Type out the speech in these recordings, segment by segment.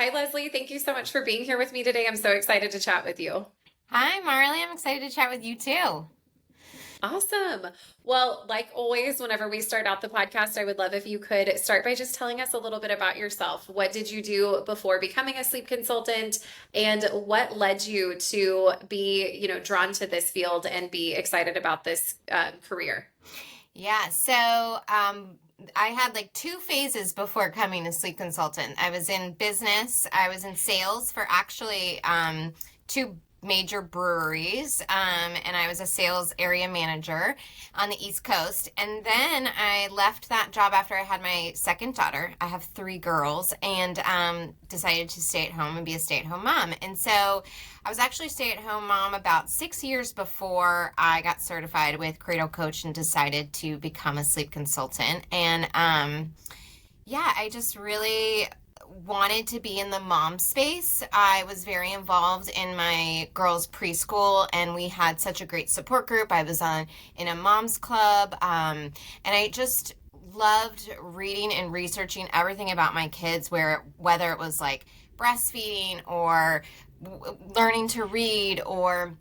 Hi, Leslie. Thank you so much for being here with me today. I'm so excited to chat with you. Hi, Marley. I'm excited to chat with you too. Awesome. Well, like always, whenever we start out the podcast, I would love if you could start by just telling us a little bit about yourself. What did you do before becoming a sleep consultant, and what led you to be, drawn to this field and be excited about this career? Yeah, so I had like two phases before becoming a sleep consultant. I was in business, I was in sales for actually two major breweries, and I was a sales area manager on the East Coast. And then I left that job after I had my second daughter. I have three girls, and decided to stay at home and be a stay-at-home mom. And so I was actually a stay-at-home mom about 6 years before I got certified with Cradle Coach and decided to become a sleep consultant. And yeah, I just really wanted to be in the mom space. I was very involved in my girls' preschool, and we had such a great support group. I was on in a mom's club, and I just loved reading and researching everything about my kids, whether it was like breastfeeding or learning to read or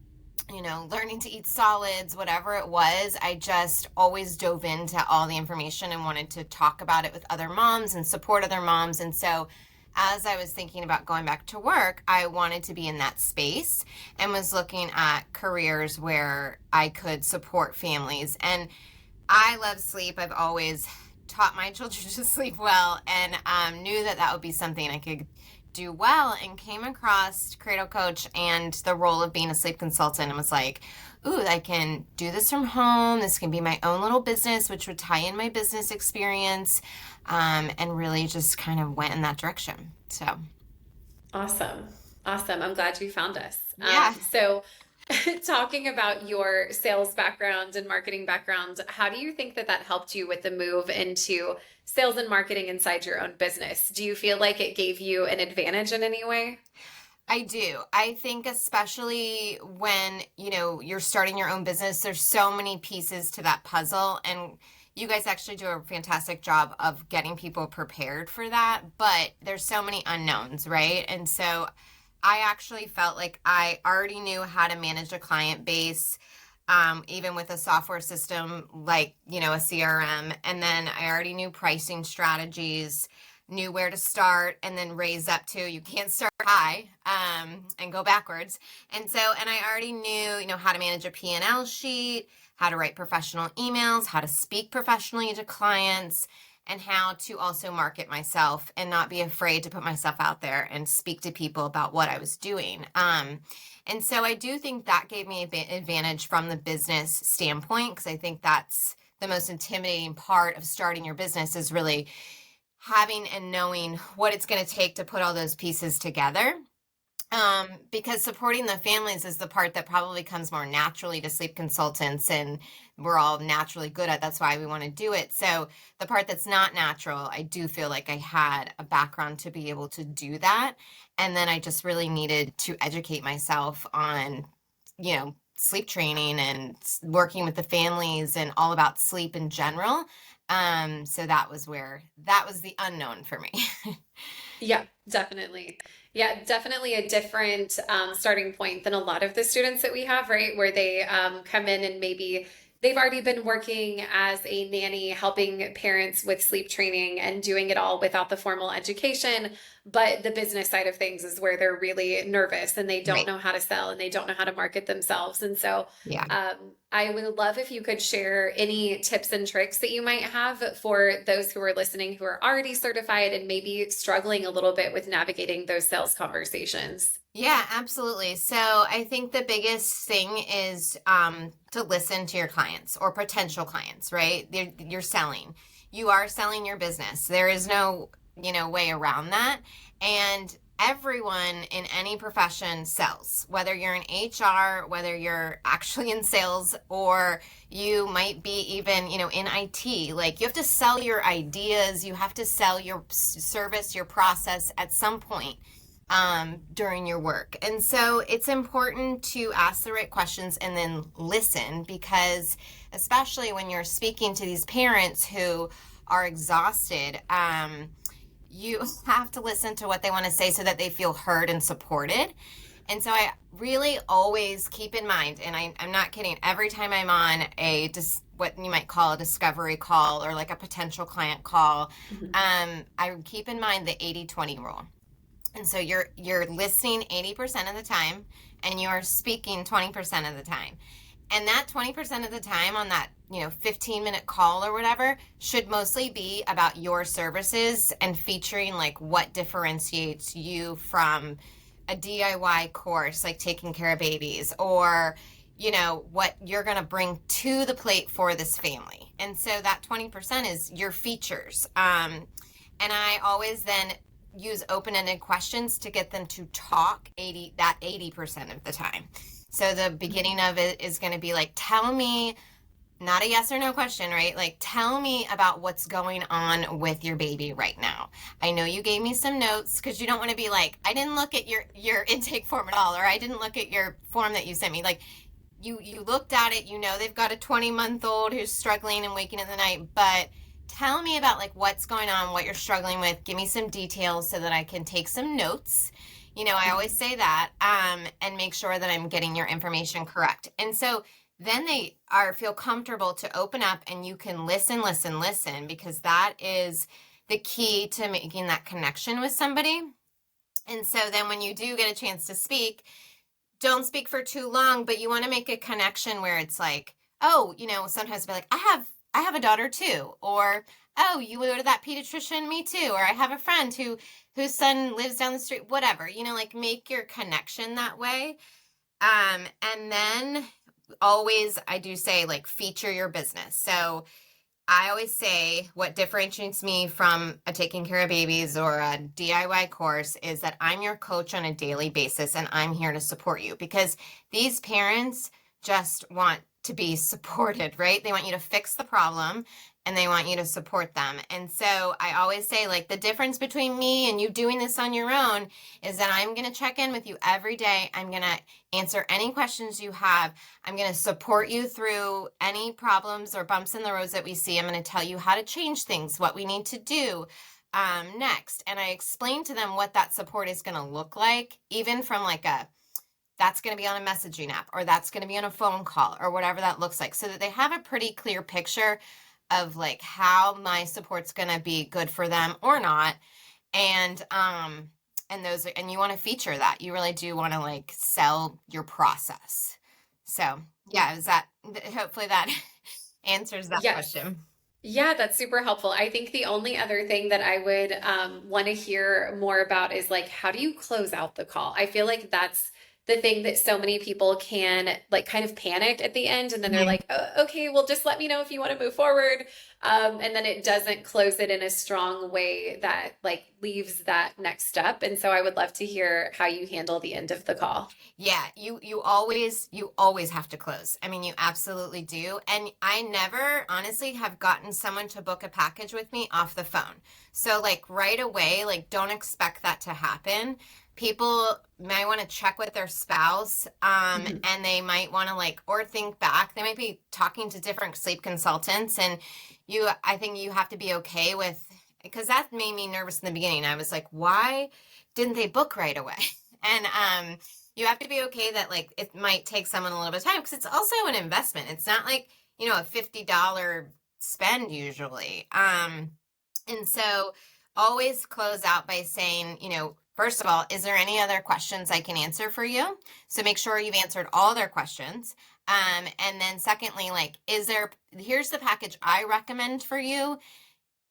learning to eat solids, whatever it was. I just always dove into all the information and wanted to talk about it with other moms and support other moms. And so, as I was thinking about going back to work, I wanted to be in that space and was looking at careers where I could support families. And I love sleep. I've always taught my children to sleep well, and knew that that would be something I could do well, and came across Cradle Coach and the role of being a sleep consultant and was like, ooh, I can do this from home. This can be my own little business, which would tie in my business experience, and really just kind of went in that direction. So, Awesome. Awesome. I'm glad you found us. yeah. So, talking about your sales background and marketing background, how do you think that that helped you with the move into sales and marketing inside your own business? Do you feel like it gave you an advantage in any way? I do. I think especially when, you're starting your own business, there's so many pieces to that puzzle, and you guys actually do a fantastic job of getting people prepared for that, but there's so many unknowns, right? And so I actually felt like I already knew how to manage a client base, even with a software system like, a CRM. And then I already knew pricing strategies, knew where to start and then raise up to. You can't start high, and go backwards. And I already knew, how to manage a P&L sheet, how to write professional emails, how to speak professionally to clients, and how to also market myself and not be afraid to put myself out there and speak to people about what I was doing. And so I do think that gave me an advantage from the business standpoint, because I think that's the most intimidating part of starting your business, is really having and knowing what it's going to take to put all those pieces together. Because supporting the families is the part that probably comes more naturally to sleep consultants, and we're all naturally good at. That's why we want to do it. So the part that's not natural, I do feel like I had a background to be able to do that. And then I just really needed to educate myself on, sleep training and working with the families and all about sleep in general. So that was the unknown for me. Yeah, definitely. Yeah, definitely a different starting point than a lot of the students that we have, right? Where they come in and maybe they've already been working as a nanny, helping parents with sleep training and doing it all without the formal education. But the business side of things is where they're really nervous and they don't Right. know how to sell and they don't know how to market themselves. And so Yeah. I would love if you could share any tips and tricks that you might have for those who are listening who are already certified and maybe struggling a little bit with navigating those sales conversations. Yeah, absolutely. So I think the biggest thing is to listen to your clients or potential clients, right? You're selling. You are selling your business. There is no, way around that. And everyone in any profession sells, whether you're in HR, whether you're actually in sales, or you might be even, in IT. Like, you have to sell your ideas, you have to sell your service, your process at some point during your work. And so it's important to ask the right questions and then listen, because especially when you're speaking to these parents who are exhausted, you have to listen to what they want to say so that they feel heard and supported. And so I really always keep in mind, and I'm not kidding, every time I'm on what you might call a discovery call or like a potential client call, Mhm. I keep in mind the 80-20 rule. And so you're listening 80% of the time and you are speaking 20% of the time. And that 20% of the time on that, 15-minute call or whatever should mostly be about your services and featuring like what differentiates you from a DIY course, like taking care of babies, or, what you're going to bring to the plate for this family. And so that 20% is your features. And I always then use open-ended questions to get them to talk 80% of the time. So the beginning of it is going to be like, tell me, not a yes or no question, right? Like, tell me about what's going on with your baby right now. I know you gave me some notes because you don't want to be like, I didn't look at your intake form at all, or I didn't look at your form that you sent me. Like, you looked at it, they've got a 20-month-old who's struggling and waking in the night, but tell me about like what's going on, what you're struggling with. Give me some details so that I can take some notes. I always say that, and make sure that I'm getting your information correct. And so then they are feel comfortable to open up and you can listen, listen, listen, because that is the key to making that connection with somebody. And so then when you do get a chance to speak, don't speak for too long, but you want to make a connection where it's like, oh, sometimes be like, I have a daughter too, or oh, you go to that pediatrician, me too, or I have a friend whose son lives down the street, whatever, like make your connection that way. And then always I do say like feature your business. So I always say what differentiates me from a taking care of babies or a DIY course is that I'm your coach on a daily basis and I'm here to support you because these parents just want to be supported, right? They want you to fix the problem and they want you to support them. And so I always say, like, the difference between me and you doing this on your own is that I'm going to check in with you every day. I'm going to answer any questions you have. I'm going to support you through any problems or bumps in the roads that we see. I'm going to tell you how to change things, what we need to do next. And I explain to them what that support is going to look like, even from like that's going to be on a messaging app or that's going to be on a phone call or whatever that looks like so that they have a pretty clear picture of like how my support's going to be good for them or not. And you want to feature that. You really do want to like sell your process. So yeah, hopefully that answers that Yes. question. Yeah, that's super helpful. I think the only other thing that I would want to hear more about is like, how do you close out the call? I feel like that's the thing that so many people can like kind of panic at the end, and then they're Mhm. like, oh, okay, well, just let me know if you want to move forward. And then it doesn't close it in a strong way that like leaves that next step. And so I would love to hear how you handle the end of the call. Yeah, you always have to close. I mean, you absolutely do. And I never honestly have gotten someone to book a package with me off the phone. So like right away, like don't expect that to happen. People might want to check with their spouse, Mhm. and they might want to like or think back. They might be talking to different sleep consultants, and I think you have to be okay with because that made me nervous in the beginning. I was like, why didn't they book right away? And you have to be okay that like it might take someone a little bit of time because it's also an investment. It's not like, a $50 spend usually. And so always close out by saying, first of all, is there any other questions I can answer for you? So make sure you've answered all their questions. And then secondly, like, here's the package I recommend for you.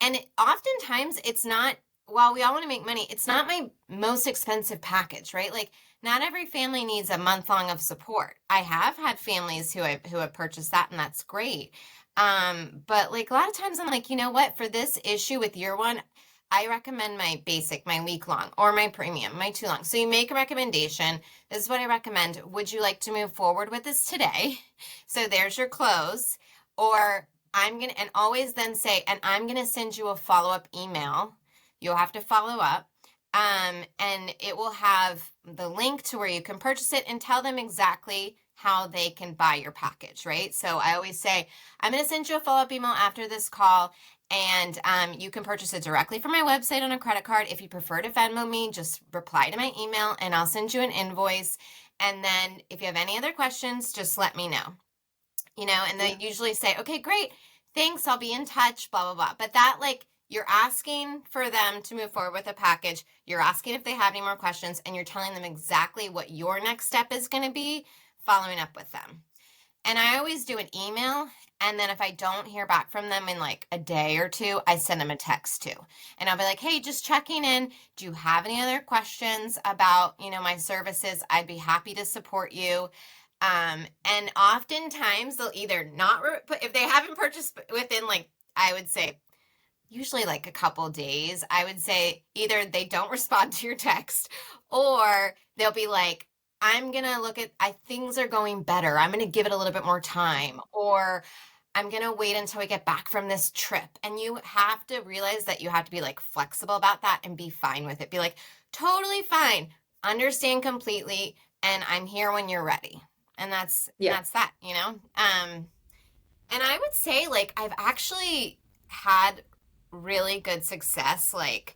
And oftentimes it's not, while we all want to make money, it's not my most expensive package, right? Like not every family needs a month long of support. I have had families who have purchased that and that's great. But like a lot of times I'm like, you know what, for this issue with your one, I recommend my basic, my week long, or my premium, my too long. So you make a recommendation. This is what I recommend. Would you like to move forward with this today? So there's your close. Or and always then say, and I'm going to send you a follow up email. You'll have to follow up. And it will have the link to where you can purchase it and tell them exactly how they can buy your package, right? So I always say, I'm going to send you a follow up email after this call. And you can purchase it directly from my website on a credit card. If you prefer to Venmo me, just reply to my email and I'll send you an invoice. And then if you have any other questions, just let me know. And they Yeah. usually say, okay, great, thanks, I'll be in touch, blah, blah, blah. But that, like, you're asking for them to move forward with a package. You're asking if they have any more questions, and you're telling them exactly what your next step is going to be, following up with them. And I always do an email. And then if I don't hear back from them in like a day or two, I send them a text too. And I'll be like, hey, just checking in. Do you have any other questions about, my services? I'd be happy to support you. And oftentimes they'll either not, if they haven't purchased within like, I would say usually like a couple days, I would say either they don't respond to your text or they'll be like, I'm going to look at, things are going better. I'm going to give it a little bit more time, or I'm going to wait until we get back from this trip. And you have to realize that you have to be like flexible about that and be fine with it. Be like, totally fine. Understand completely. And I'm here when you're ready. And Yeah. that's that. And I would say like I've actually had really good success like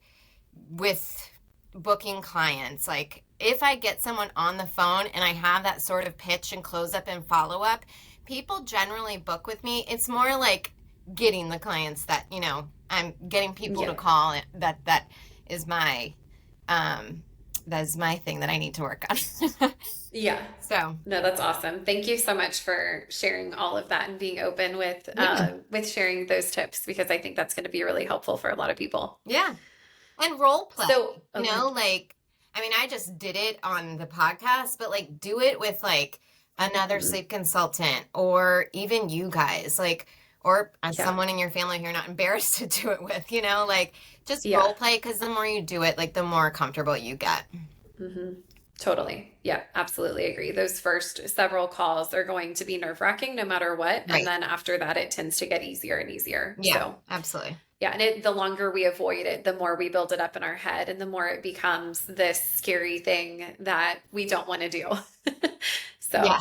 with booking clients. Like if I get someone on the phone and I have that sort of pitch and close up and follow up, people generally book with me. It's more like getting the clients that, I'm getting people to Yeah. call. That is my thing that I need to work on. Yeah. So, No, that's awesome. Thank you so much for sharing all of that and being open yeah. with sharing those tips because I think that's going to be really helpful for a lot of people. Yeah. And role play, So, oh, go ahead. like, I mean, I just did it on the podcast, but like do it with like another Mhm. sleep consultant or even you guys, like, or Yeah. someone in your family who you're not embarrassed to do it with, like just Yeah. role play because the more you do it, like the more comfortable you get. Hmm. Totally. Yeah, absolutely agree. Those first several calls are going to be nerve-wracking no matter what. And Right. then after that, it tends to get easier and easier. Yeah, So, absolutely. yeah, and the longer we avoid it, the more we build it up in our head and the more it becomes this scary thing that we don't want to do. Yeah. So,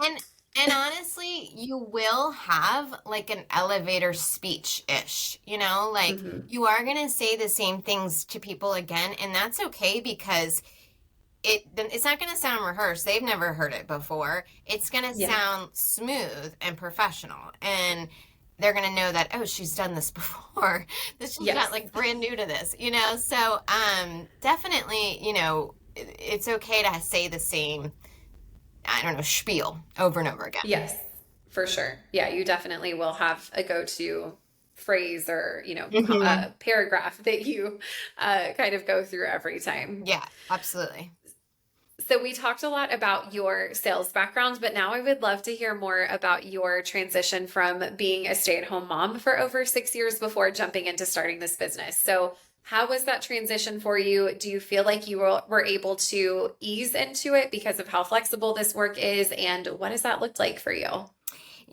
And honestly, you will have like an elevator speech-ish, like mhm. you are going to say the same things to people again, and that's okay because it's not going to sound rehearsed. They've never heard it before. It's going to Yeah. sound smooth and professional, and they're going to know that, oh, she's done this before. This She's Yes. not like brand new to this, So, definitely, it's okay to say the same, I don't know, spiel over and over again. Yes, for sure. Yeah, you definitely will have a go-to phrase or, Hmm. a paragraph that you kind of go through every time. Yeah, absolutely. So we talked a lot about your sales background, but now I would love to hear more about your transition from being a stay-at-home mom for over 6 years before jumping into starting this business. So how was that transition for you? Do you feel like you were able to ease into it because of how flexible this work is? And what does that look like for you?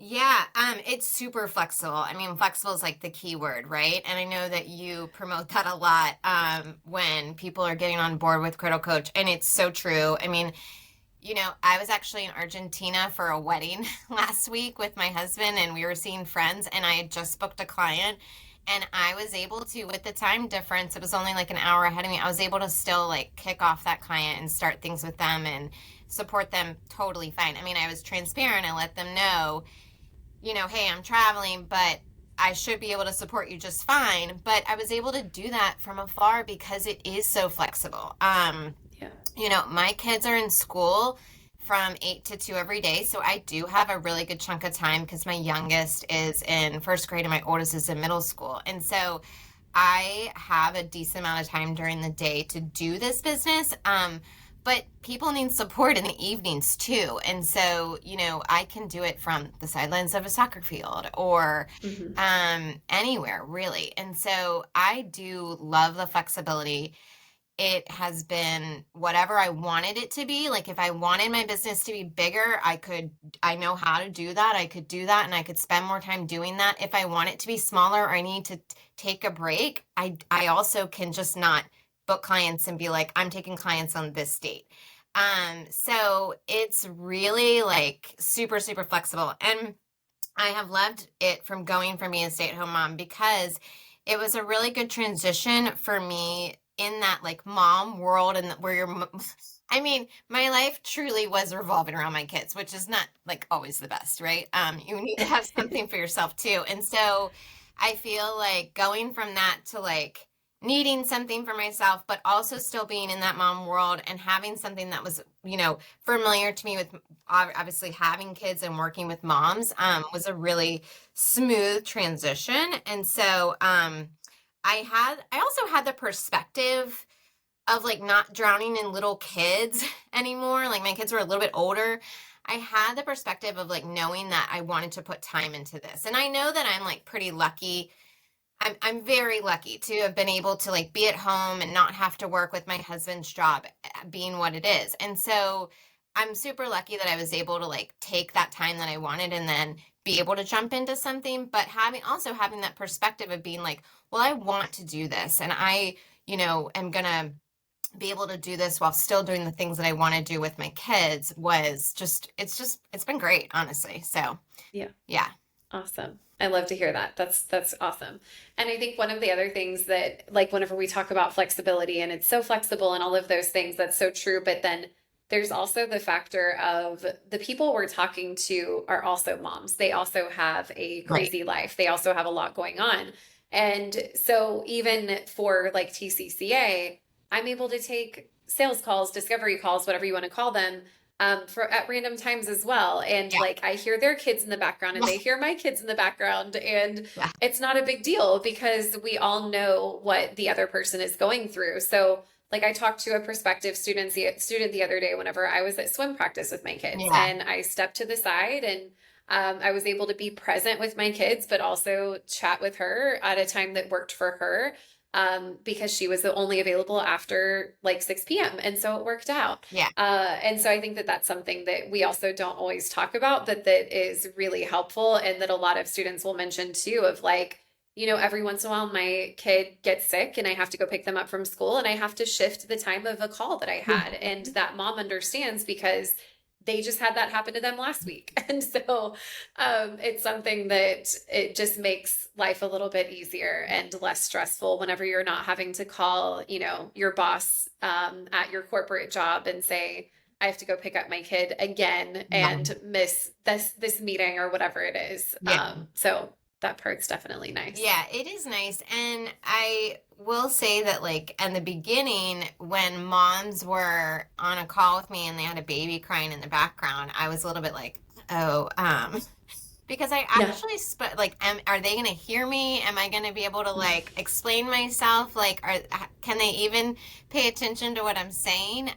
Yeah, it's super flexible. I mean, flexible is like the key word, right? And I know that you promote that a lot when people are getting on board with Cradle Coach, and it's so true. I mean, I was actually in Argentina for a wedding last week with my husband, and we were seeing friends, and I had just booked a client, and I was able to, with the time difference, it was only like an hour ahead of me, I was able to still like kick off that client and start things with them and support them totally fine. I mean, I was transparent. I let them know, hey, I'm traveling, but I should be able to support you just fine. But I was able to do that from afar because it is so flexible. Yeah. My kids are in school from 8 to 2 every day. So I do have a really good chunk of time because my youngest is in first grade and my oldest is in middle school. And so I have a decent amount of time during the day to do this business. But people need support in the evenings too. And so, I can do it from the sidelines of a soccer field or Hmm. anywhere really. And so I do love the flexibility. It has been whatever I wanted it to be. Like if I wanted my business to be bigger, I know how to do that. I could do that and I could spend more time doing that. If I want it to be smaller or I need to take a break, I also can just not book clients and be like, I'm taking clients on this date. So it's really like super, super flexible. And I have loved it from going from being a stay-at-home mom because it was a really good transition for me in that like mom world and where I mean, my life truly was revolving around my kids, which is not like always the best, right? You need to have something for yourself too. And so I feel like going from that to like needing something for myself, but also still being in that mom world and having something that was, familiar to me with obviously having kids and working with moms, was a really smooth transition. And so, I also had the perspective of like not drowning in little kids anymore. Like my kids were a little bit older. I had the perspective of like knowing that I wanted to put time into this. And I know that I'm like pretty lucky. I'm very lucky to have been able to like be at home and not have to work with my husband's job being what it is. And so I'm super lucky that I was able to like take that time that I wanted and then be able to jump into something, but having that perspective of being like, well, I want to do this and I, am gonna be able to do this while still doing the things that I want to do with my kids was it's been great, honestly. So, Yeah. yeah. Awesome. I love to hear that. That's awesome. And I think one of the other things that like whenever we talk about flexibility and it's so flexible and all of those things, that's so true. But then there's also the factor of the people we're talking to are also moms. They also have a Right. crazy life. They also have a lot going on. And so even for like TCCA, I'm able to take sales calls, discovery calls, whatever you want to call them, for at random times as well. And Yeah. like I hear their kids in the background and Yeah. they hear my kids in the background, and Yeah. it's not a big deal because we all know what the other person is going through. So like I talked to a prospective student the other day whenever I was at swim practice with my kids, Yeah. and I stepped to the side and I was able to be present with my kids, but also chat with her at a time that worked for her, because she was only available after like 6 p.m. And so it worked out. Yeah. And so I think that that's something that we also don't always talk about, but that is really helpful. And that a lot of students will mention too, of like, every once in a while my kid gets sick and I have to go pick them up from school and I have to shift the time of a call that I had. And that mom understands because they just had that happen to them last week. And so it's something that it just makes life a little bit easier and less stressful whenever you're not having to call, your boss at your corporate job and say, I have to go pick up my kid again Yeah. and miss this meeting or whatever it is. Yeah. So that part's definitely nice. Yeah, it is nice. And I will say that, like, in the beginning, when moms were on a call with me and they had a baby crying in the background, I was a little bit like, oh, because I Yeah. actually are they going to hear me? Am I going to be able to like explain myself? Like, can they even pay attention to what I'm saying?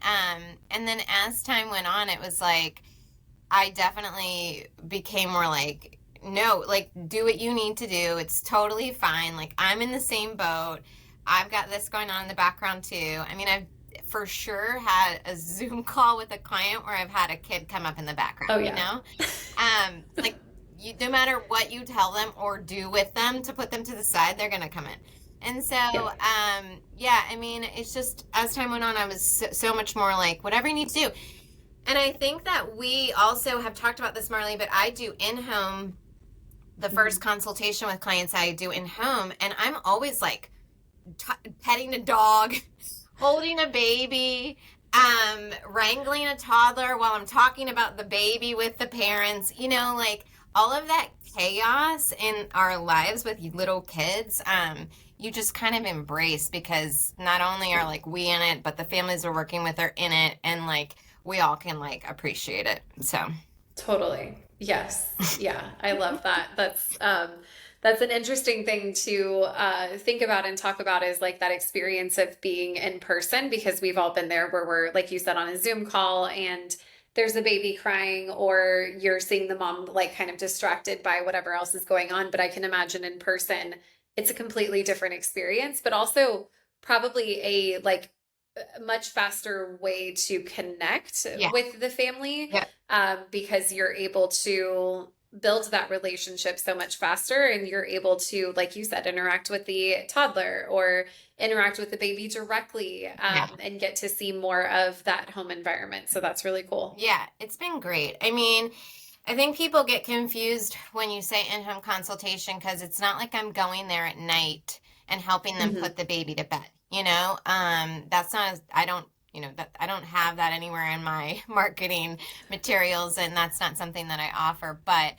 And then as time went on, it was like, I definitely became more like, no, like, do what you need to do. It's totally fine. Like, I'm in the same boat. I've got this going on in the background too. I mean, I've for sure had a Zoom call with a client where I've had a kid come up in the Oh, background, you yeah. know? Like, no matter what you tell them or do with them to put them to the side, they're going to come in. And so, Yeah. yeah, I mean, it's just as time went on, I was so much more like, whatever you need to do. And I think that we also have talked about this, Marley, but I do in-home, the first consultation with clients I do in-home, and I'm always like petting a dog, holding a baby, wrangling a toddler while I'm talking about the baby with the parents, like all of that chaos in our lives with little kids, you just kind of embrace because not only are like we in it, but the families we're working with are in it, and like we all can like appreciate it. So, Totally. Yes. Yeah. I love that. That's an interesting thing to think about and talk about, is like that experience of being in person, because we've all been there where we're, like you said, on a Zoom call and there's a baby crying, or you're seeing the mom like kind of distracted by whatever else is going on. But I can imagine in person, it's a completely different experience, but also probably a like much faster way to connect yeah, with the family, yeah, because you're able to build that relationship so much faster, and you're able to, like you said, interact with the toddler or interact with the baby directly, yeah. and get to see more of that home environment. So that's really cool. Yeah, it's been great. I mean, I think people get confused when you say in-home consultation because it's not like I'm going there at night and helping them Hmm. put the baby to bed. That's not, I don't, that I don't have that anywhere in my marketing materials, and that's not something that I offer. But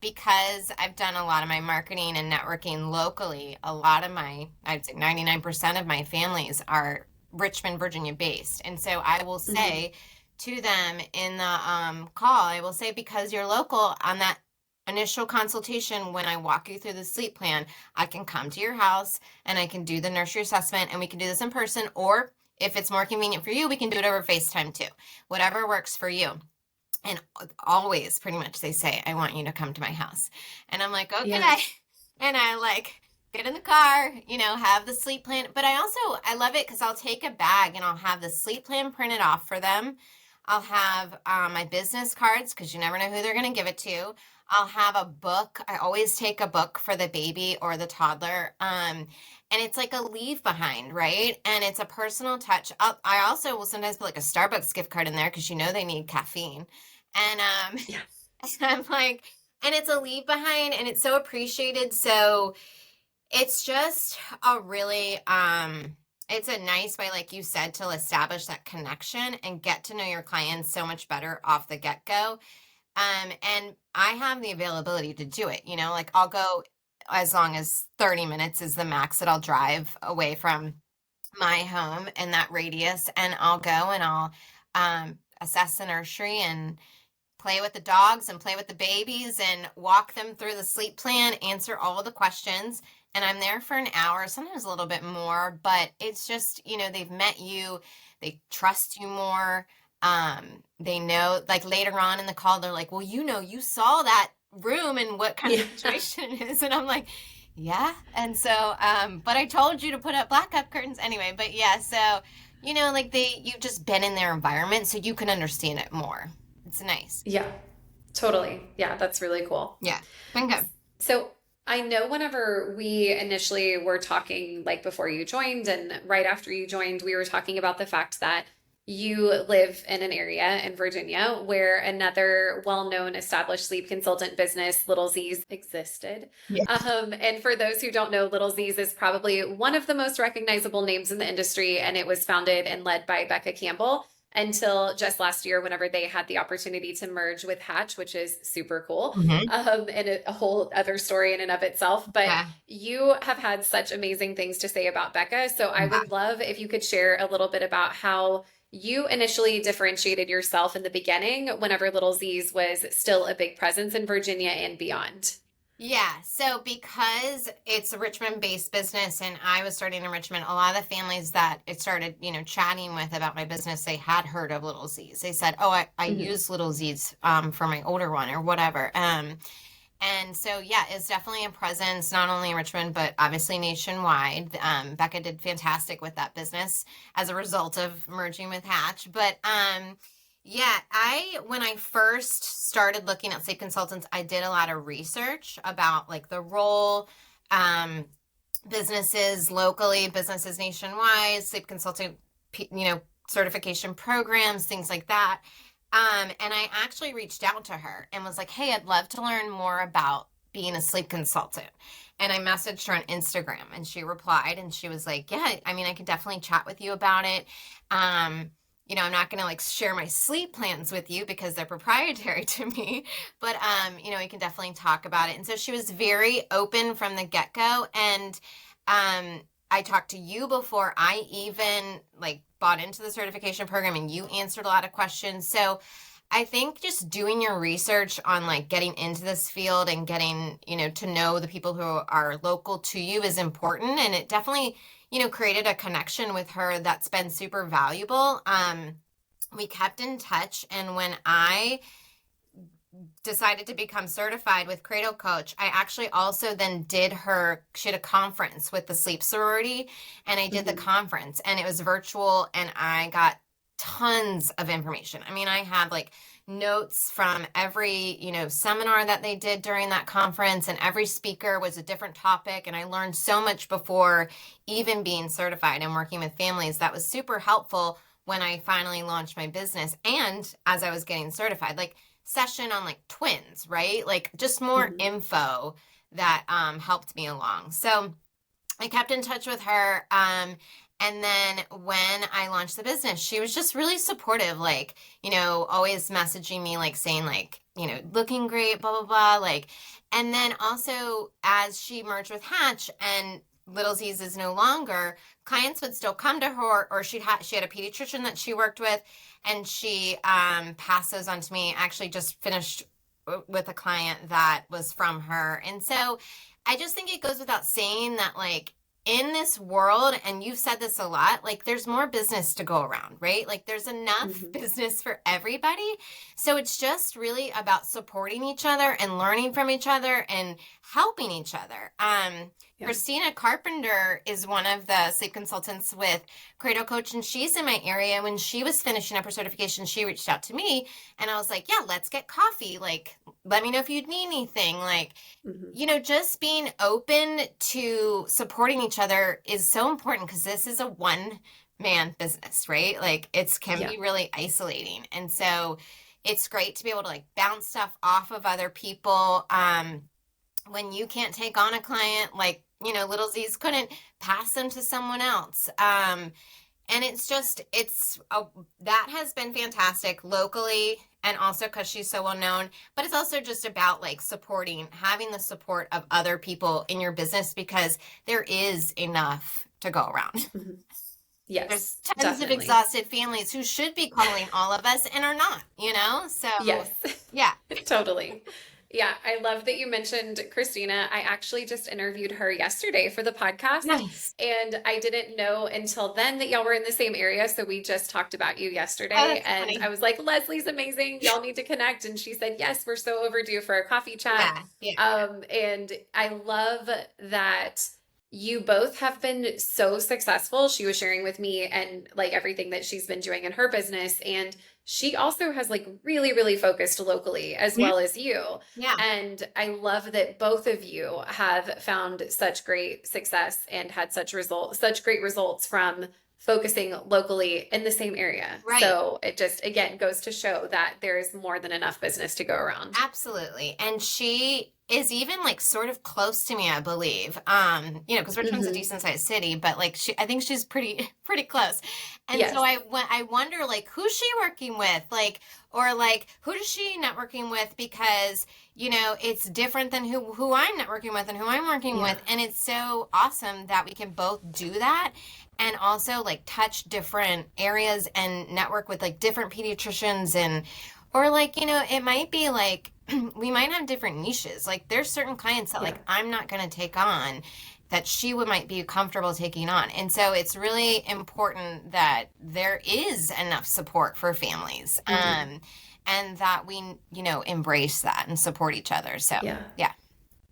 because I've done a lot of my marketing and networking locally, a lot of I'd say 99% of my families are Richmond, Virginia based. And so I will Hmm. say, to them in the call, I will say, because you're local, on that initial consultation, when I walk you through the sleep plan, I can come to your house and I can do the nursery assessment, and we can do this in person, or if it's more convenient for you, we can do it over FaceTime too. Whatever works for you. And always, pretty much, they say, I want you to come to my house. And I'm like, Yeah. okay. And I like get in the car, have the sleep plan. But I love it because I'll take a bag and I'll have the sleep plan printed off for them. I'll have my business cards because you never know who they're going to give it to. I'll have a book. I always take a book for the baby or the toddler. And it's like a leave behind, right? And it's a personal touch. I also will sometimes put like a Starbucks gift card in there because they need caffeine. And Yeah. I'm like, and it's a leave behind and it's so appreciated. So it's just a really it's a nice way, like you said, to establish that connection and get to know your clients so much better off the get-go. And I have the availability to do it, like I'll go as long as 30 minutes is the max that I'll drive away from my home in that radius, and I'll go and I'll assess the nursery and play with the dogs and play with the babies and walk them through the sleep plan, answer all of the questions. And I'm there for an hour, sometimes a little bit more, but it's just, they've met you, they trust you more. They know, like later on in the call, they're like, well, you saw that room and what kind of Yeah. situation it is. And I'm like, yeah. And so, but I told you to put up blackout curtains anyway. But yeah, so, like you've just been in their environment so you can understand it more. It's nice. Yeah. Totally. Yeah, that's really cool. Yeah. Been good. So I know whenever we initially were talking, like before you joined and right after you joined, we were talking about the fact that you live in an area in Virginia where another well-known established sleep consultant business, Little Z's, existed. Yeah. And for those who don't know, Little Z's is probably one of the most recognizable names in the industry, and it was founded and led by Becca Campbell until just last year, whenever they had the opportunity to merge with Hatch, which is super cool, Hmm. and a whole other story in and of itself. But Yeah. you have had such amazing things to say about Becca. So I Yeah. would love if you could share a little bit about how you initially differentiated yourself in the beginning, whenever Little Z's was still a big presence in Virginia and beyond. Yeah. So because it's a Richmond based business and I was starting in Richmond, a lot of the families that it started, chatting with about my business, they had heard of Little Z's. They said, oh, I Hmm. use Little Z's for my older one or whatever. And so, yeah, it's definitely a presence not only in Richmond, but obviously nationwide. Becca did fantastic with that business as a result of merging with Hatch. But yeah, when I first started looking at sleep consultants, I did a lot of research about like the role, um, businesses locally, businesses nationwide, sleep consultant, certification programs, things like that. And I actually reached out to her and was like, hey, I'd love to learn more about being a sleep consultant. And I messaged her on Instagram and she replied and she was like, yeah, I mean, I could definitely chat with you about it. Um, I'm not going to like share my sleep plans with you because they're proprietary to me, but we can definitely talk about it. And so she was very open from the get-go. And I talked to you before I even like bought into the certification program, and you answered a lot of questions. So I think just doing your research on like getting into this field and getting, to know the people who are local to you is important. And it definitely, created a connection with her that's been super valuable. We kept in touch. And when I decided to become certified with Cradle Coach, I actually also then she had a conference with the sleep sorority, and I did the Hmm. conference and it was virtual and I got tons of information. I mean, I had like notes from every, seminar that they did during that conference, and every speaker was a different topic. And I learned so much before even being certified and working with families that was super helpful when I finally launched my business and as I was getting certified. Like, session on like twins, right? Like just more Mhm. info that helped me along. So I kept in touch with her. And then when I launched the business, she was just really supportive, like, always messaging me, like saying, like, looking great, blah, blah, blah. Like, and then also as she merged with Hatch and Little Z's is no longer, clients would still come to her, or she had a pediatrician that she worked with, and she passed those on to me. Actually, just finished with a client that was from her. And so I just think it goes without saying that, like, in this world, and you've said this a lot, like, there's more business to go around, right? Like, there's enough Mhm. business for everybody. So it's just really about supporting each other and learning from each other and helping each other. Yeah. Christina Carpenter is one of the sleep consultants with Cradle Coach, and she's in my area. When she was finishing up her certification, she reached out to me, and I was like, yeah, let's get coffee. Like, let me know if you'd need anything. Like, Mhm. just being open to supporting each other is so important, because this is a one man business, right? Like, it can Yeah. be really isolating. And so it's great to be able to like bounce stuff off of other people. When you can't take on a client, like, Little Z's couldn't, pass them to someone else. And that has been fantastic locally, and also because she's so well known. But it's also just about like having the support of other people in your business, because there is enough to go around. Mhm. There's Yes, tons of definitely. exhausted families who should be calling all of us and are not. So Yes, yeah. totally. Yeah, I love that you mentioned Christina. I actually just interviewed her yesterday for the podcast, Nice. and I didn't know until then that y'all were in the same area. So we just talked about you Oh, yesterday, that's and I funny. was like, Leslie's amazing. Y'all need to connect. And she said, yes, we're so overdue for a coffee chat. Yeah, yeah. And I love that you both have been so successful. She was sharing with me and like everything that she's been doing in her business. And she also has like really, really focused locally as Mhm. well as you. Yeah. And I love that both of you have found such great success and had such great results from focusing locally in the same area. Right. So it just again goes to show that there's more than enough business to go around. Absolutely. And she is even like sort of close to me, I believe. Because Richmond's a Hmm. decent sized city, but like I think she's pretty pretty close. And so Yes. I wonder, like, who's she working with? Like, or like, who is she networking with? Because, it's different than who I'm networking with and who I'm working Yeah. with. And it's so awesome that we can both do that, and also like touch different areas and network with like different pediatricians, and or like, it might be like we might have different niches. Like, there's certain clients that Yeah. like I'm not going to take on, that might be comfortable taking on. And so it's really important that there is enough support for families, Hmm. and that we, embrace that and support each other. So, Yeah. yeah.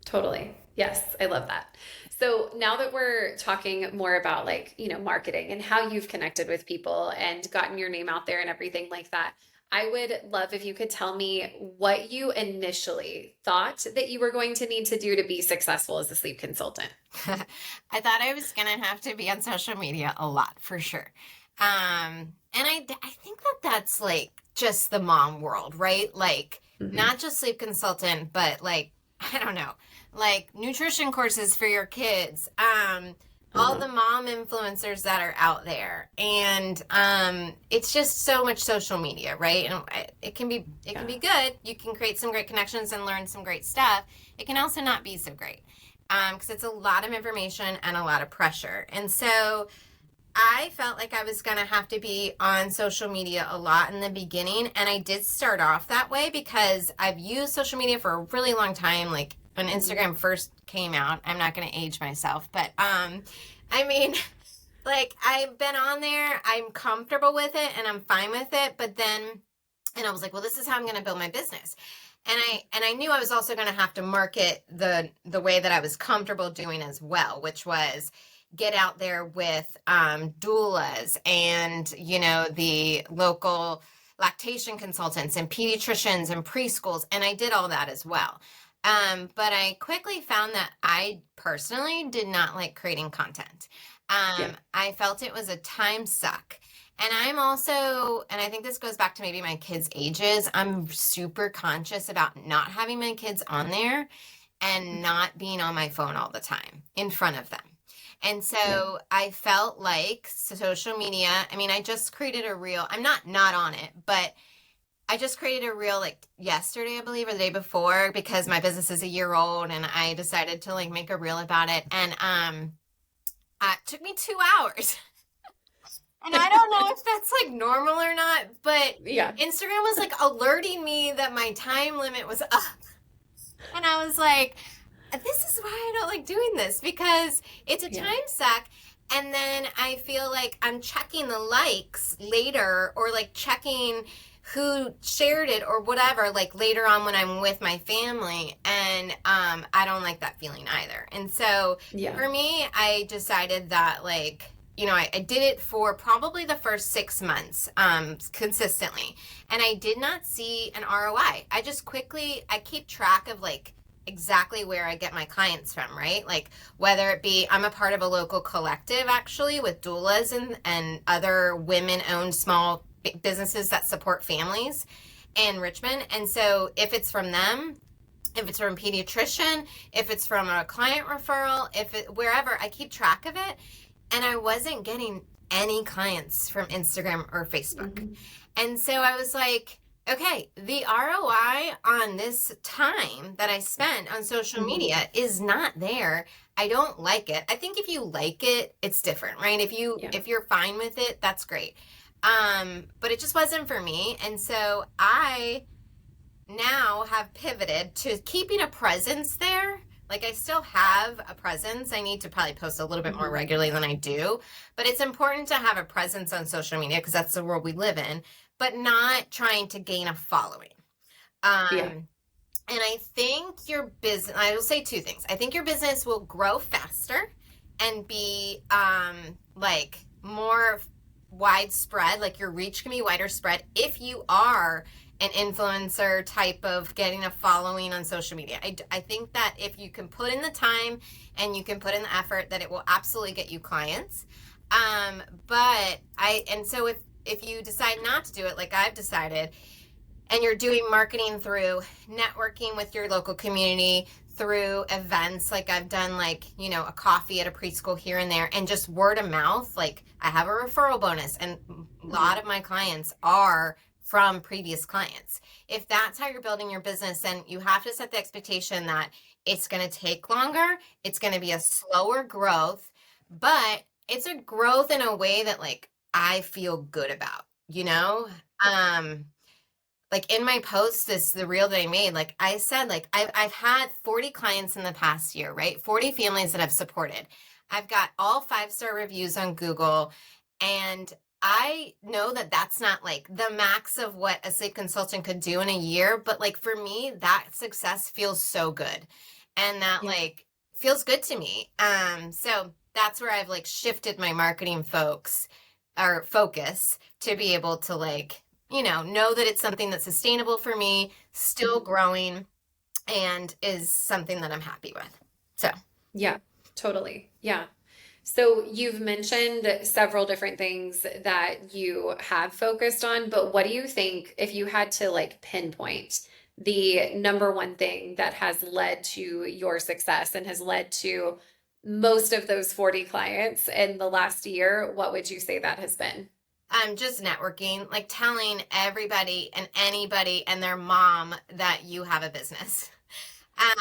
Totally. Yes, I love that. So now that we're talking more about like, marketing and how you've connected with people and gotten your name out there and everything like that, I would love if you could tell me what you initially thought that you were going to need to do to be successful as a sleep consultant. I thought I was going to have to be on social media a lot, for sure. And I think that that's like just the mom world, right? Like, Hmm. not just sleep consultant, but like, I don't know, like nutrition courses for your kids, all Uh-huh. the mom influencers that are out there. And it's just so much social media, right? And it can Yeah. be good. You can create some great connections and learn some great stuff. It can also not be so great, because it's a lot of information and a lot of pressure. And so I felt like I was going to have to be on social media a lot in the beginning. And I did start off that way because I've used social media for a really long time. Like, when Hmm. Instagram first came out, I'm not going to age myself, but I mean, like, I've been on there, I'm comfortable with it and I'm fine with it. But then, and I was like, well, this is how I'm going to build my business. And I knew I was also going to have to market the way that I was comfortable doing as well, which was get out there with doulas and, the local lactation consultants and pediatricians and preschools, and I did all that as well. But I quickly found that I personally did not like creating content. Yeah. I felt it was a time suck. And I'm also, and I think this goes back to maybe my kids' ages, I'm super conscious about not having my kids on there and not being on my phone all the time in front of them. And Yeah. so I felt like social media, I mean, I just created a reel. I'm not on it, but I just created a reel like yesterday, I believe, or the day before, because my business is a year old and I decided to like make a reel about it. And it took me 2 hours. And I don't know if that's like normal or not, but Yeah. Instagram was like alerting me that my time limit was up. And I was like, this is why I don't like doing this because it's a Yeah. time suck. And then I feel like I'm checking the likes later or like checking who shared it or whatever, like later on when I'm with my family. And I don't like that feeling either. And so Yeah. for me, I decided that like, I did it for probably the first 6 months consistently. And I did not see an ROI. I keep track of like exactly where I get my clients from, right? Like whether it be I'm a part of a local collective actually with doulas and other women owned small businesses that support families in Richmond. And so if it's from them, if it's from a pediatrician, if it's from a client referral, wherever, I keep track of it. And I wasn't getting any clients from Instagram or Facebook. Mhm. And so I was like, okay, the ROI on this time that I spent on social Mhm. media is not there. I don't like it. I think if you like it, it's different, right? Yeah. If you're fine with it, that's great. But it just wasn't for me. And so I now have pivoted to keeping a presence there. Like I still have a presence. I need to probably post a little bit more Mhm. regularly than I do, but it's important to have a presence on social media because that's the world we live in, but not trying to gain a following. Yeah. And I think your business, I will say two things. I think your business will grow faster and be like more widespread, like your reach can be wider spread if you are an influencer type of getting a following on social media. I think that if you can put in the time and you can put in the effort, that it will absolutely get you clients. And so if you decide not to do it, like I've decided, and you're doing marketing through networking with your local community, through events like I've done, like a coffee at a preschool here and there, and just word of mouth. Like I have a referral bonus and a lot Mhm. of my clients are from previous clients. If that's how you're building your business, then you have to set the expectation that it's going to take longer, it's going to be a slower growth, but it's a growth in a way that like I feel good about, um like in my post, the reel that I made, like I said, like I've had 40 clients in the past year, right? 40 families that I've supported. I've got all 5-star reviews on Google, and I know that that's not like the max of what a sleep consultant could do in a year, but like for me, that success feels so good. And that Yeah. like feels good to me. So that's where I've like shifted my marketing focus to be able to like know that it's something that's sustainable for me, still Mhm. growing, and is something that I'm happy with. So, Yeah. Totally. Yeah. So you've mentioned several different things that you have focused on, but what do you think if you had to like pinpoint the number one thing that has led to your success and has led to most of those 40 clients in the last year, what would you say that has been? just networking, like telling everybody and anybody and their mom that you have a business.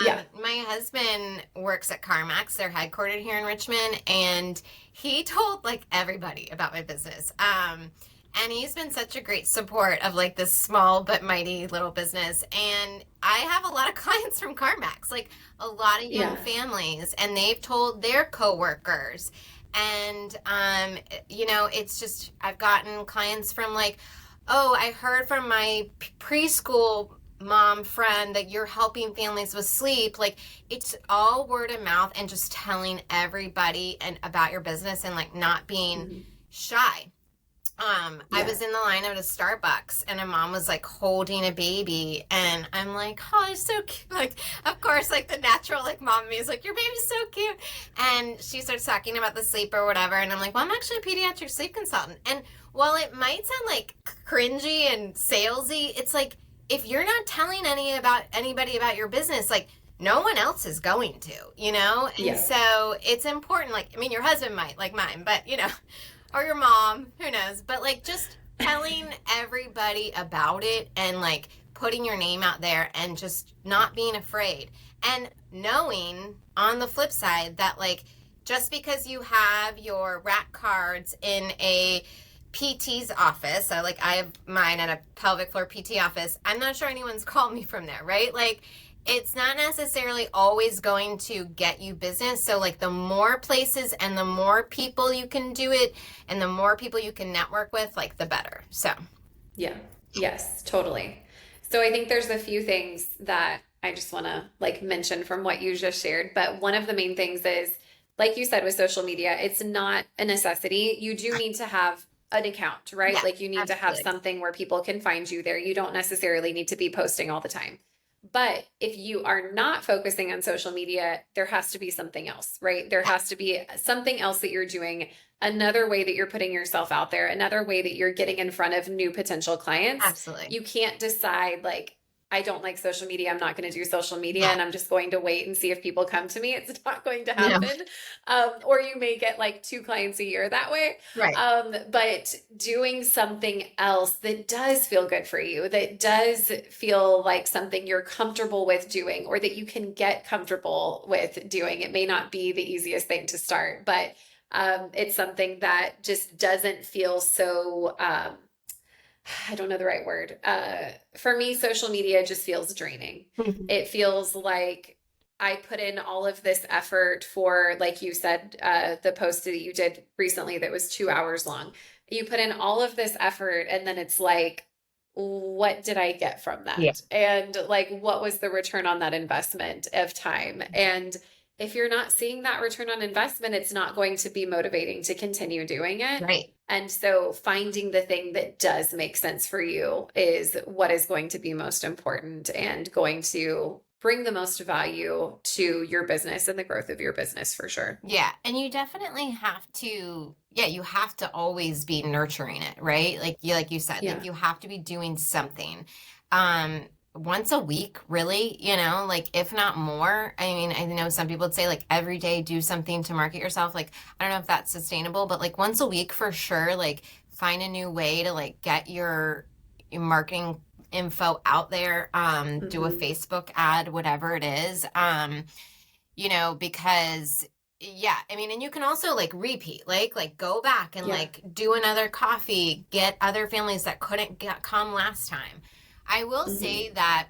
Yeah. My husband works at CarMax. They're headquartered here in Richmond, and he told like everybody about my business. And he's been such a great support of like this small but mighty little business. And I have a lot of clients from CarMax, like a lot of young Yeah. families, and they've told their coworkers. And it's just I've gotten clients from like, oh, I heard from my preschool mom friend that you're helping families with sleep. Like it's all word of mouth and just telling everybody and about your business and like not being Mhm. shy. I Yeah. was in the line at a Starbucks and a mom was like holding a baby, and I'm like, oh, it's so cute. Like, of course, like the natural like mom me is like, your baby's so cute. And she starts talking about the sleep or whatever, and I'm like, well, I'm actually a pediatric sleep consultant. And While it might sound like cringy and salesy, it's like if you're not telling anybody about your business, like no one else is going to, you know? And Yeah. so it's important. Like, I mean, your husband might, like mine, but you know, or your mom, who knows? But like just telling everybody about it and like putting your name out there and just not being afraid. And knowing on the flip side that like just because you have your rack cards in a PT's office, so like I have mine at a pelvic floor PT office, I'm not sure anyone's called me from there, right? Like it's not necessarily always going to get you business. So like the more places and the more people you can do it and the more people you can network with, like the better. So Yeah. Yes, totally. So I think there's a few things that I just want to like mention from what you just shared, but one of the main things is like you said with social media, it's not a necessity. You do need to have an account, right? yeah, Like you need to have absolutely. something where people can find you there. You don't necessarily need to be posting all the time. But if you are not focusing on social media, there has to be something else, right? There Yeah, has to be something else that you're doing, another way that you're putting yourself out there, another way that you're getting in front of new potential clients. absolutely. You can't decide, like, I don't like social media. I'm not going to do social media Yeah. and I'm just going to wait and see if people come to me. It's not going to No. happen. Or you may get like 2 clients a year that way. Right. But doing something else that does feel good for you, that does feel like something you're comfortable with doing or that you can get comfortable with doing. It may not be the easiest thing to start, but it's something that just doesn't feel so I don't know the right word. For me, social media just feels draining. Mhm. It feels like I put in all of this effort for, like you said, the post that you did recently that was 2 hours long. You put in all of this effort, and then it's like, what did I get from Yeah. that? And like, what was the return on that investment of time? And if you're not seeing that return on investment, it's not going to be motivating to continue doing it. Right. And so finding the thing that does make sense for you is what is going to be most important and going to bring the most value to your business and the growth of your business for sure. Yeah, and you definitely have to, yeah, you have to always be nurturing it, right? Like you said, like Yeah. you have to be doing something. Um, once a week, really, you know, like if not more. I mean, I know some people would say like every day do something to market yourself. Like, I don't know if that's sustainable, but like once a week for sure, like find a new way to like get your marketing info out there, do a Hmm. Facebook ad, whatever it is. You know, because yeah, I mean, and you can also like repeat, like go back and Yeah. like do another coffee, get other families that couldn't come last time. I will Hmm. say that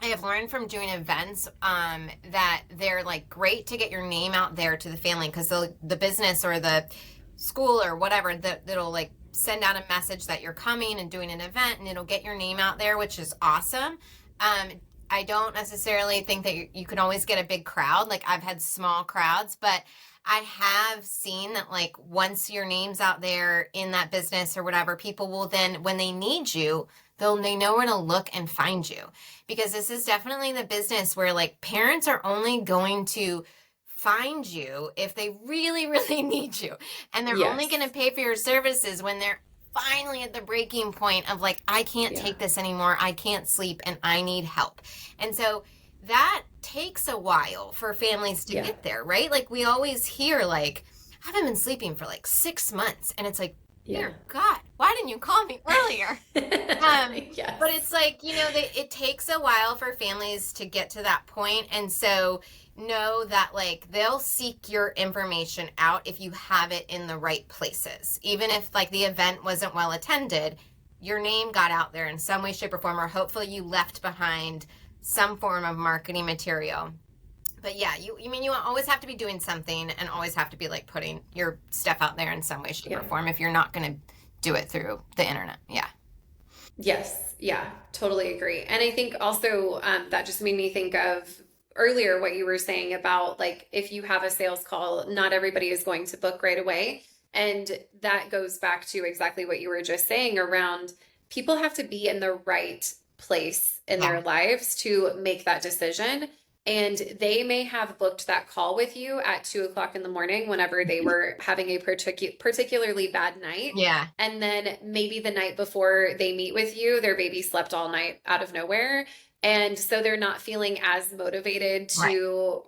I have learned from doing events that they're like great to get your name out there to the family because the business or the school or whatever that'll like send out a message that you're coming and doing an event and it'll get your name out there, which is awesome. Um, I don't necessarily think that you can always get a big crowd. Like I've had small crowds, but I have seen that like once your name's out there in that business or whatever, people will then when they need you, they know where to look and find you because this is definitely the business where like parents are only going to find you if they really, really need you. And they're only going to Yes. pay for your services when they're finally at the breaking point of like, I can't Yeah. take this anymore. I can't sleep and I need help. And so that takes a while for families to Yeah. get there, right? Like we always hear like, I haven't been sleeping for like 6 months. And it's like, Yeah. dear God, why didn't you call me earlier? But Yes. it's like, you know, it takes a while for families to get to that point. And so know that like they'll seek your information out if you have it in the right places. Even if like the event wasn't well attended, your name got out there in some way, shape, or form, or hopefully you left behind some form of marketing material. But yeah, you mean you always have to be doing something and always have to be like putting your stuff out there in some way, shape, or Yeah. form if you're not going to do it through the internet. Yeah. Yes, yeah, totally agree. And I think also that just made me think of earlier what you were saying about like if you have a sales call, not everybody is going to book right away. And that goes back to exactly what you were just saying around people have to be in the right place in Yeah. their lives to make that decision. and they may have booked that call with you at 2 o'clock in the morning whenever they were having a particularly bad night. Yeah. And then maybe the night before they meet with you, their baby slept all night out of nowhere. And so they're not feeling as motivated Right. to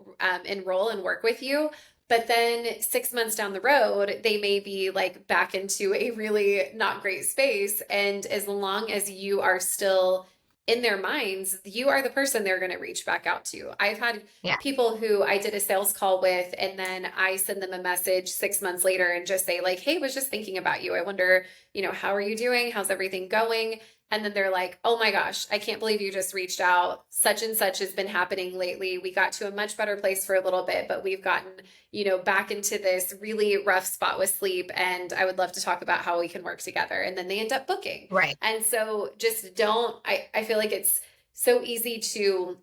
enroll and work with you. But then 6 months down the road, they may be like back into a really not great space. And as long as you are still in their minds, you are the person they're going to reach back out to. I've had Yeah. people who I did a sales call with, and then I send them a message 6 months later and just say, like, hey, was just thinking about you. I wonder, how are you doing? How's everything going? And then they're like, oh my gosh, I can't believe you just reached out. Such and such has been happening lately. We got to a much better place for a little bit, but we've gotten, back into this really rough spot with sleep. And I would love to talk about how we can work together. And then they end up booking. Right. And so just don't, I feel like it's so easy to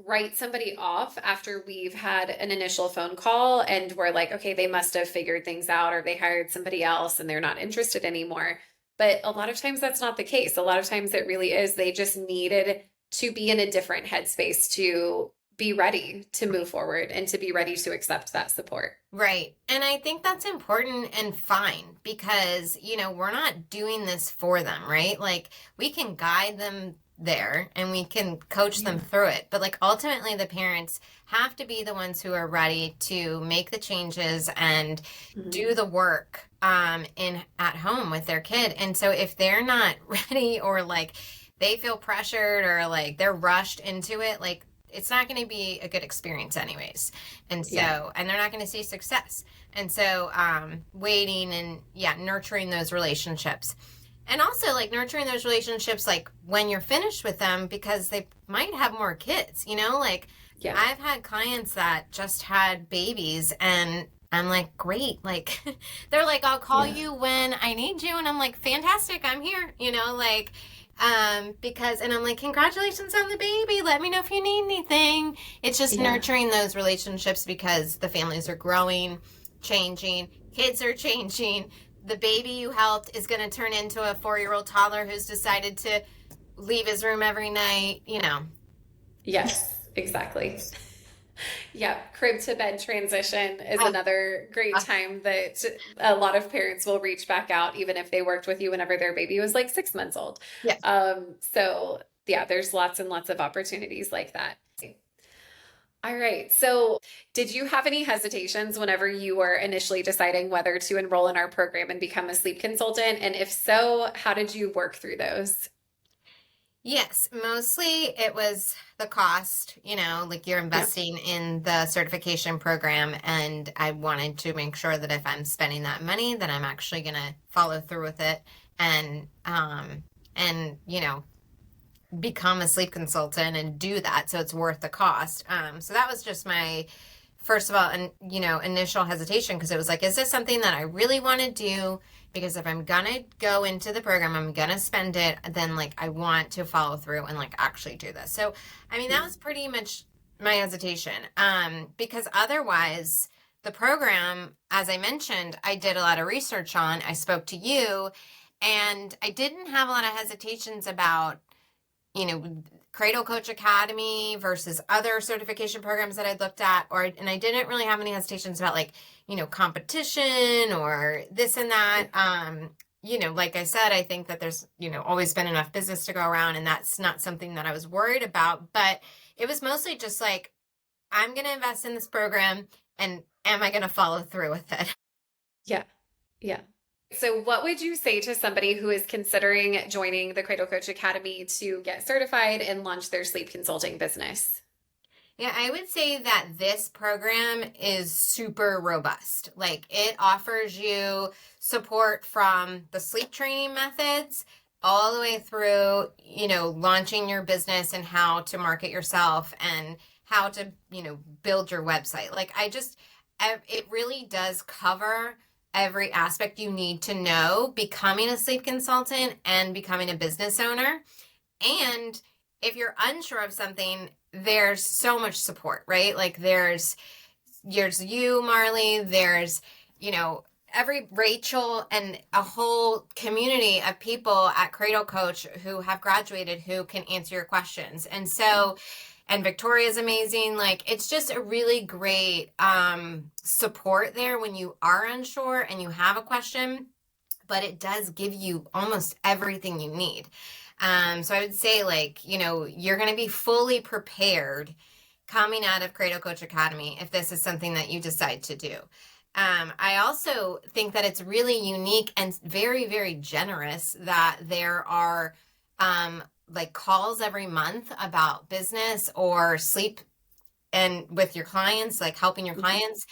write somebody off after we've had an initial phone call and we're like, okay, they must have figured things out or they hired somebody else and they're not interested anymore. But a lot of times that's not the case. A lot of times it really is. They just needed to be in a different headspace to be ready to move forward and to be ready to accept that support. Right. And I think that's important and fine because, we're not doing this for them, right? Like we can guide them there and we can coach them through it. But like ultimately the parents have to be the ones who are ready to make the changes and do the work in at home with their kid. And so if they're not ready or like they feel pressured or like they're rushed into it, like it's not going to be a good experience anyways. And so, and they're not going to see success. And so, waiting and nurturing those relationships and also like nurturing those relationships, like when you're finished with them, because they might have more kids, like I've had clients that just had babies and I'm like, great. Like they're like, I'll call you when I need you. And I'm like, fantastic. I'm here, because, and I'm like, congratulations on the baby. Let me know if you need anything. It's just nurturing those relationships because the families are growing, changing, kids are changing. The baby you helped is going to turn into a 4-year-old toddler who's decided to leave his room every night, Yes, exactly. Yeah, crib to bed transition is another great time that a lot of parents will reach back out, even if they worked with you whenever their baby was like 6 months old. Yes. So yeah, there's lots and lots of opportunities like that. All right. So, did you have any hesitations whenever you were initially deciding whether to enroll in our program and become a sleep consultant? And if so, how did you work through those? Yes, mostly it was the cost, like you're investing in the certification program. And I wanted to make sure that if I'm spending that money, that I'm actually going to follow through with it and, become a sleep consultant and do that. So it's worth the cost. So that was just my, first of all, and, initial hesitation because it was like, is this something that I really want to do? Because if I'm gonna go into the program, I'm gonna spend it, then like I want to follow through and like actually do this. So, I mean, that was pretty much my hesitation. Because otherwise, the program, as I mentioned, I did a lot of research on. I spoke to you, and I didn't have a lot of hesitations about, Cradle Coach Academy versus other certification programs that I looked at, and I didn't really have any hesitations about like, competition or this and that. Like I said, I think that there's, always been enough business to go around and that's not something that I was worried about, but it was mostly just like, I'm going to invest in this program and am I going to follow through with it? Yeah. Yeah. So, what would you say to somebody who is considering joining the Cradle Coach Academy to get certified and launch their sleep consulting business? Yeah, I would say that this program is super robust. Like it offers you support from the sleep training methods all the way through, launching your business and how to market yourself and how to, build your website. Like it really does cover every aspect you need to know becoming a sleep consultant and becoming a business owner. And if you're unsure of something, there's so much support, right? Like there's you, Marley, there's, every Rachel and a whole community of people at Cradle Coach who have graduated who can answer your questions. And so and Victoria's amazing. Like it's just a really great support there when you are unsure and you have a question, but it does give you almost everything you need. So I would say, like, you're going to be fully prepared coming out of Cradle Coach Academy if this is something that you decide to do. I also think that it's really unique and very, very generous that there are like calls every month about business or sleep and with your clients, like helping your clients.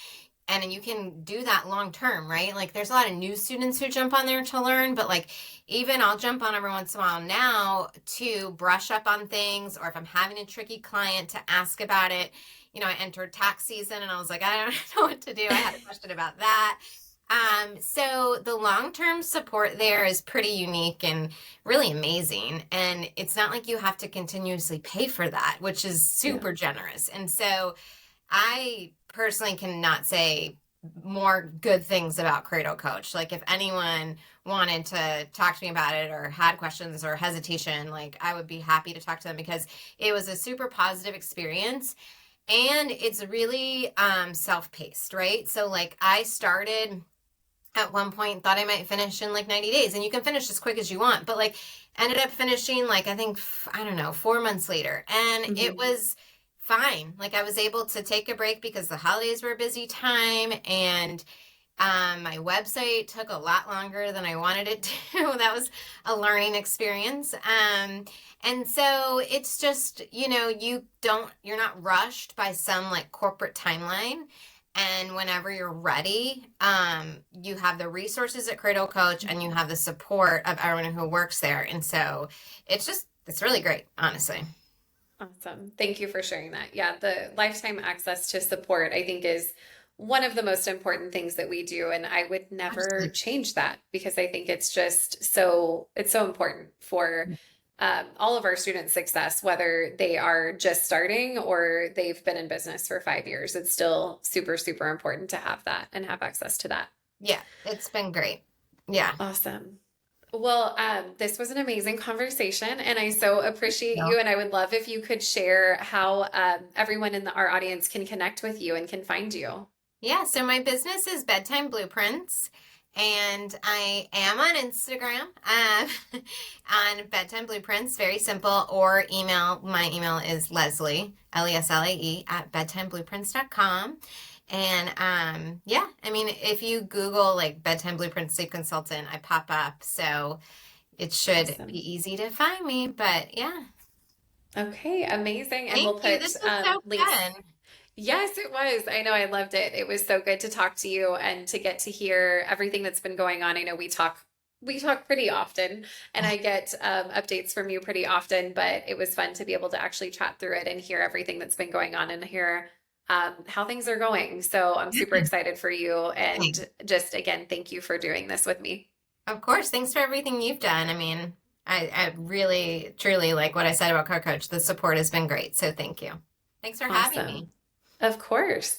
And you can do that long term, right? Like there's a lot of new students who jump on there to learn, but like even I'll jump on every once in a while now to brush up on things, or if I'm having a tricky client to ask about it. I entered tax season and I was like, I don't know what to do. I had a question about that. So the long-term support there is pretty unique and really amazing. And it's not like you have to continuously pay for that, which is super generous. And so I personally cannot say more good things about Cradle Coach. Like if anyone wanted to talk to me about it or had questions or hesitation, like I would be happy to talk to them because it was a super positive experience. And it's really self-paced, right? So like I started at one point, thought I might finish in like 90 days, and you can finish as quick as you want, but like ended up finishing like I think, I don't know, 4 months later. And it was fine. Like I was able to take a break because the holidays were a busy time, and my website took a lot longer than I wanted it to. That was a learning experience. And so it's just, you're not rushed by some like corporate timeline. And whenever you're ready, you have the resources at Cradle Coach and you have the support of everyone who works there. And so it's really great, honestly. Awesome. Thank you for sharing that. Yeah, the lifetime access to support, I think, is one of the most important things that we do. And I would never Absolutely. change that because I think it's so important for all of our students' success, whether they are just starting or they've been in business for 5 years. It's still super, super important to have that and have access to that. Yeah, it's been great. Yeah. Awesome. Well, this was an amazing conversation, and I so appreciate Yeah. you. And I would love if you could share how everyone in our audience can connect with you and can find you. Yeah, so my business is Bedtime Blueprints, and I am on Instagram on Bedtime Blueprints, very simple, or email. My email is Leslie, Leslie, at bedtimeblueprints.com. And yeah, I mean, if you Google like Bedtime Blueprint Sleep Consultant, I pop up. So it should be Awesome. easy to find me. But yeah, Okay, amazing. And thank we'll you. put This was so links. fun. Yes, it was. I know I loved it. It was so good to talk to you and to get to hear everything that's been going on. I know we talk pretty often, and I get updates from you pretty often, but it was fun to be able to actually chat through it and hear everything that's been going on and hear how things are going. So I'm super excited for you. And Thanks. just again, thank you for doing this with me. Of course. Thanks for everything you've done. I mean, I really, truly like what I said about Car Coach. The support has been great. So thank you. Thanks for having me. Awesome. Of course.